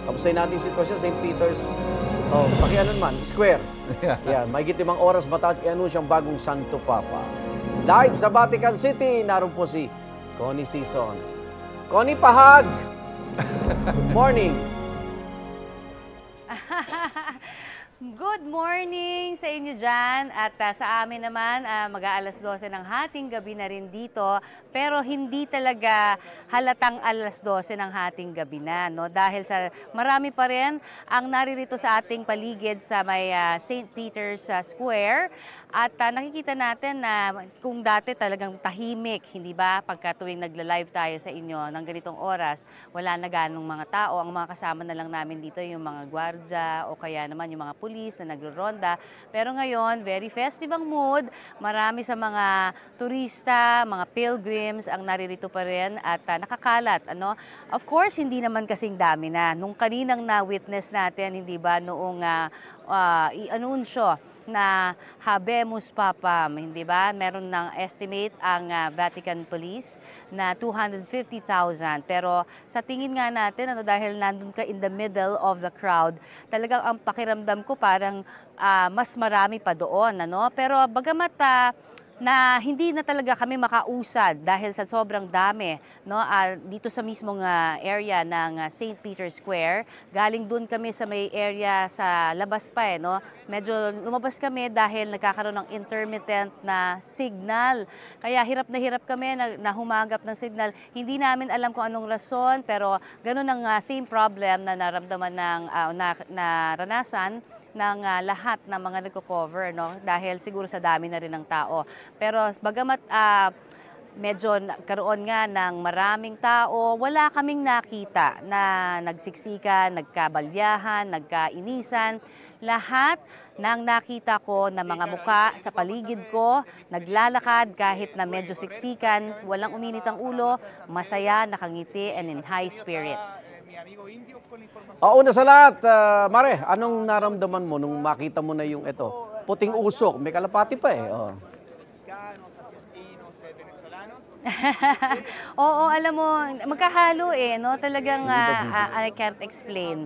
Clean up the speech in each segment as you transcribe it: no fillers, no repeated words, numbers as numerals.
Kamustahin natin yung sitwasyon, St. Peter's, pakianon man, Square. Yan, mahigit 5 oras batas, i-anunsya ang bagong Santo Papa. Live sa Vatican City, naroon po si Connie Sison. Connie, pahag! Good morning! Good morning sa inyo dyan at sa amin naman mag-aalas 12 ng hating gabi na rin dito, pero hindi talaga halatang alas 12 ng hating gabi na, no? Dahil sa marami pa rin ang naririto sa ating paligid sa may St. Peter's Square at nakikita natin na kung dati talagang tahimik, hindi ba? Pagka tuwing nagla-live tayo sa inyo ng ganitong oras, wala na ganong mga tao. Ang mga kasama na lang namin dito yung mga gwardya o kaya naman yung mga pulis na nagro-ronda. Pero ngayon, very festive ang mood. Marami sa mga turista, mga pilgrims ang naririto pa rin at nakakalat. Ano? Of course, hindi naman kasing dami na. Nung kaninang na-witness natin, hindi ba, noong i-anunsyo na Habemus Papam, hindi ba? Meron ng estimate ang Vatican Police na 250,000. Pero sa tingin nga natin, dahil nandun ka in the middle of the crowd, talagang ang pakiramdam ko parang mas marami pa doon. Ano? Pero bagamat na hindi na talaga kami makausad dahil sa sobrang dami, no, dito sa mismong area ng St. Peter's Square. Galing dun kami sa may area sa labas pa no. Medyo lumabas kami dahil nagkakaroon ng intermittent na signal. Kaya hirap kami na humagap ng signal. Hindi namin alam kung anong rason, pero ganun ang same problem na naramdaman ng naranasan ng lahat ng mga nagko-cover, no? Dahil siguro sa dami na rin ng tao. Pero bagamat medyo karoon nga ng maraming tao, wala kaming nakita na nagsiksikan, nagkabalyahan, nagkainisan. Lahat ng nakita ko na mga muka sa paligid ko, naglalakad kahit na medyo siksikan, walang uminit ang ulo, masaya, nakangiti, and in high spirits. Una sa lahat, Mare, anong naramdaman mo nung makita mo na yung puting usok? May kalapati pa Oo, alam mo, magkahalo no? Talagang I can't explain.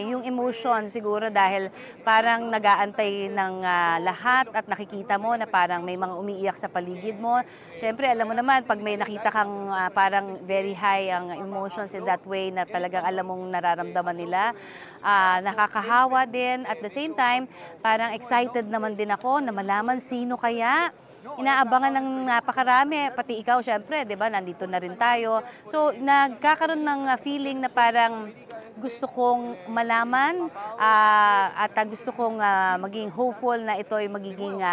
Yung emotion siguro dahil parang nag-aantay ng lahat at nakikita mo na parang may mga umiiyak sa paligid mo. Siyempre, alam mo naman, pag may nakita kang parang very high ang emotions in that way na talagang alam mong nararamdaman nila, nakakahawa din. At the same time, parang excited naman din ako na malaman sino kaya. Inaabangan ng napakarami, pati ikaw syempre, 'di ba? Nandito na rin tayo. So, nagkakaroon ng feeling na parang gusto kong malaman at gusto kong maging hopeful na ito ay magiging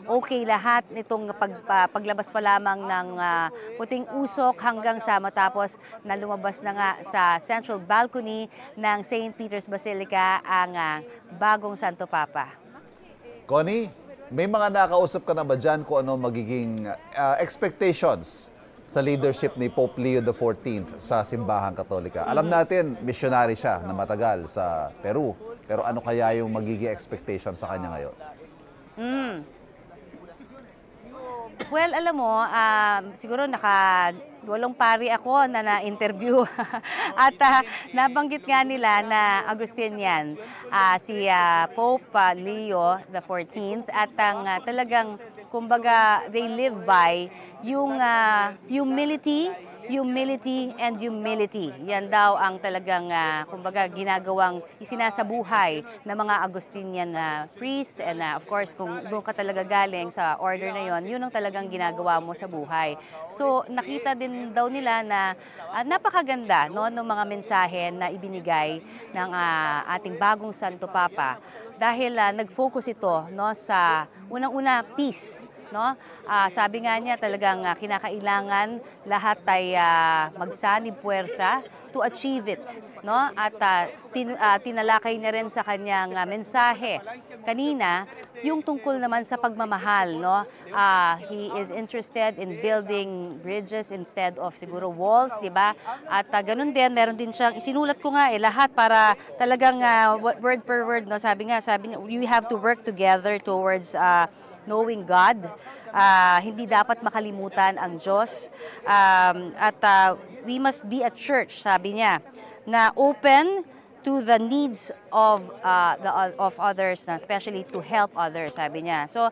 okay lahat nitong paglabas pa lamang ng puting usok hanggang sa matapos na lumabas na nga sa central balcony ng St. Peter's Basilica ang bagong Santo Papa. Connie, may mga nakausap ka na ba dyan kung ano magiging expectations sa leadership ni Pope Leo XIV sa Simbahang Katolika? Alam natin, missionary siya na matagal sa Peru. Pero ano kaya yung magiging expectation sa kanya ngayon? Well, alam mo, siguro walong pari ako na na-interview at nabanggit nga nila na Agustinian si Pope Leo XIV at ang talagang kumbaga they live by yung humility and humility. Yan daw ang talagang kumbaga ginagawang isinasabuhay ng mga Agustinian priests and of course kung doon ka talaga galing sa order na yon, yun ang talagang ginagawa mo sa buhay. So nakita din daw nila na napakaganda no ng mga mensahe na ibinigay ng ating bagong Santo Papa dahil nag-focus ito no sa unang-una peace. No? Sabi nga niya talagang kinakailangan lahat ay magsanib puwersa to achieve it. No? At tinalakay niya rin sa kanyang mensahe kanina yung tungkol naman sa pagmamahal. No? He is interested in building bridges instead of siguro walls, di ba? At ganun din, meron din siyang, isinulat ko nga lahat para talagang word per word. No? Sabi niya, you have to work together towards knowing God, hindi dapat makalimutan ang Diyos. At we must be a church, sabi niya, na open to the needs of of others, na especially to help others, sabi niya. So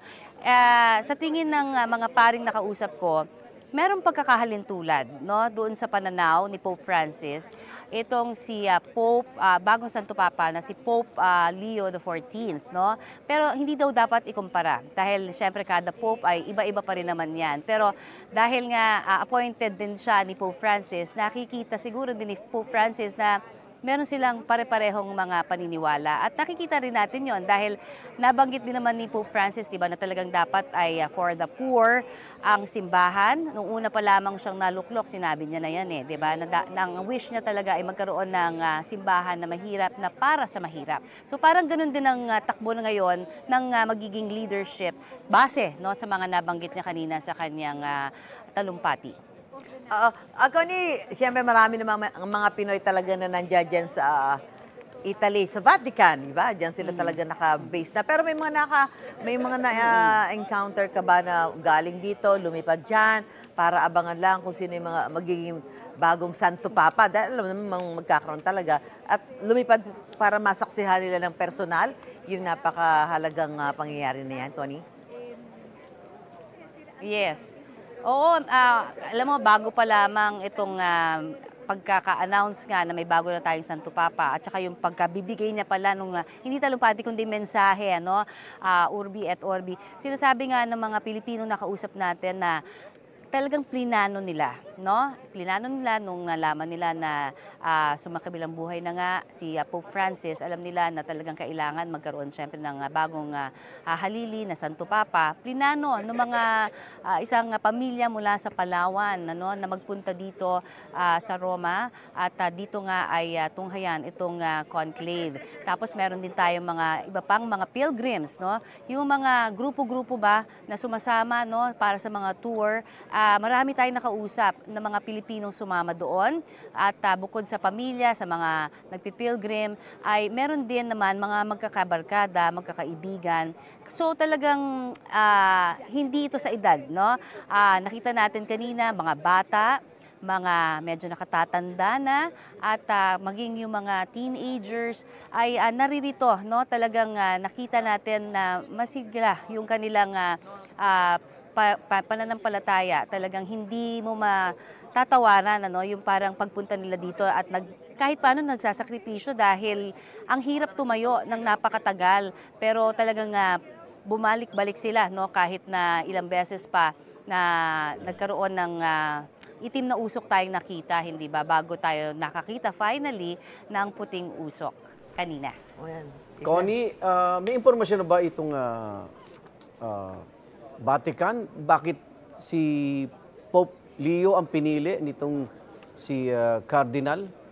sa tingin ng mga paring nakausap ko, merong pagkakahalintulad, no, doon sa pananaw ni Pope Francis, itong si Pope, bagong Santo Papa na si Pope Leo XIV, no? Pero hindi daw dapat ikumpara dahil syempre kada Pope ay iba-iba pa rin naman yan. Pero dahil nga appointed din siya ni Pope Francis, nakikita siguro din ni Pope Francis na meron silang pare-parehong mga paniniwala. At nakikita rin natin yon dahil nabanggit din naman ni Pope Francis, di ba, na talagang dapat ay for the poor ang simbahan. Nung una pa lamang siyang naluklok, sinabi niya na yan di ba? Nang wish niya talaga ay magkaroon ng simbahan na mahirap na para sa mahirap. So parang ganun din ang takbo na ngayon ng magiging leadership base, no, sa mga nabanggit niya kanina sa kanyang talumpati. Connie, siyempre marami namang mga Pinoy talaga na nandiyan dyan sa Italy, sa Vatican, di ba? Diyan sila talaga naka-base na. Pero may mga na-encounter ka ba na galing dito, lumipad dyan, para abangan lang kung sino yung mga magiging bagong Santo Papa. Dahil alam naman magkakaroon talaga. At lumipad para masaksihan nila ng personal yung napakahalagang pangyayari na yan, Connie? Yes. Oo, alam mo, bago pa lamang itong pagkaka-announce nga na may bago na tayong Santo Papa at saka yung pagkabibigay niya pala nung hindi talumpati kundi mensahe, Urbi et Orbi. Sinasabi nga ng mga Pilipino na kausap natin na talagang plinano nila, no? Plinano nila nung nalaman nila na sumakabilang buhay na nga si Pope Francis. Alam nila na talagang kailangan magkaroon syempre ng bagong halili na Santo Papa. Plinano ng mga isang pamilya mula sa Palawan, na magpunta dito sa Roma at dito nga ay tunghayan itong conclave. Tapos meron din tayong mga iba pang mga pilgrims, no? Yung mga grupo-grupo ba na sumasama, no, para sa mga tour. Marami tayong nakausap ng mga Pilipinong sumama doon at bukod sa pamilya, sa mga nagpipilgrim, ay meron din naman mga magkakabarkada, magkakaibigan. So talagang hindi ito sa edad, no? Nakita natin kanina mga bata, mga medyo nakatatanda na at maging yung mga teenagers ay naririto, no? Talagang nakita natin na masigla yung kanilang pananampalataya. Talagang hindi mo matatawaran, yung parang pagpunta nila dito at kahit paano nagsasakripisyo dahil ang hirap tumayo ng napakatagal. Pero talagang bumalik-balik sila, no, kahit na ilang beses pa na nagkaroon ng itim na usok tayong nakita, hindi ba? Bago tayo nakakita finally ng puting usok kanina. Connie, may impormasyon na ba itong Vatican? Bakit si Pope Leo ang pinili nitong si Cardinal?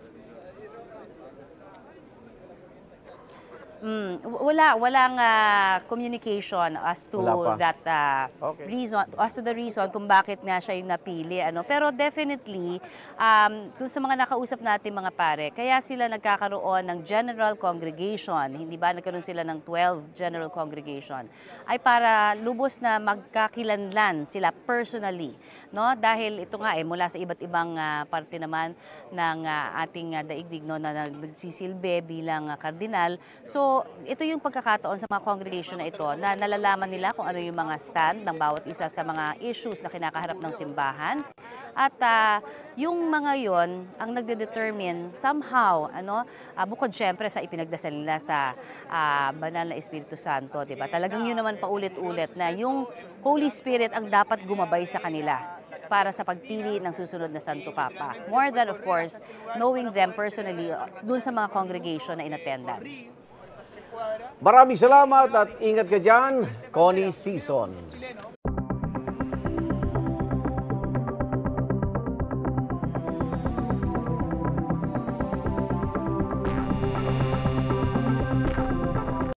Walang communication as to that reason, as to the reason kung bakit nga siya yung napili, Pero definitely dun sa mga nakausap natin mga pare, kaya sila nagkakaroon ng general congregation, hindi ba nagkaroon sila ng 12 general congregation, ay para lubos na magkakilanlan sila personally, no? Dahil ito nga mula sa iba't ibang parte naman ng ating daigdig, no, na nagsisilbi bilang kardinal. So ito yung pagkakataon sa mga congregation na ito na nalalaman nila kung ano yung mga stand ng bawat isa sa mga issues na kinakaharap ng simbahan. At yung mga yon ang nagde-determine somehow, bukod syempre sa ipinagdasal nila sa banal na Espiritu Santo, di ba? Talagang yun naman paulit-ulit na yung Holy Spirit ang dapat gumabay sa kanila para sa pagpili ng susunod na Santo Papa. More than, of course, knowing them personally dun sa mga congregation na inattendan. Maraming salamat at ingat ka dyan, Connie Season.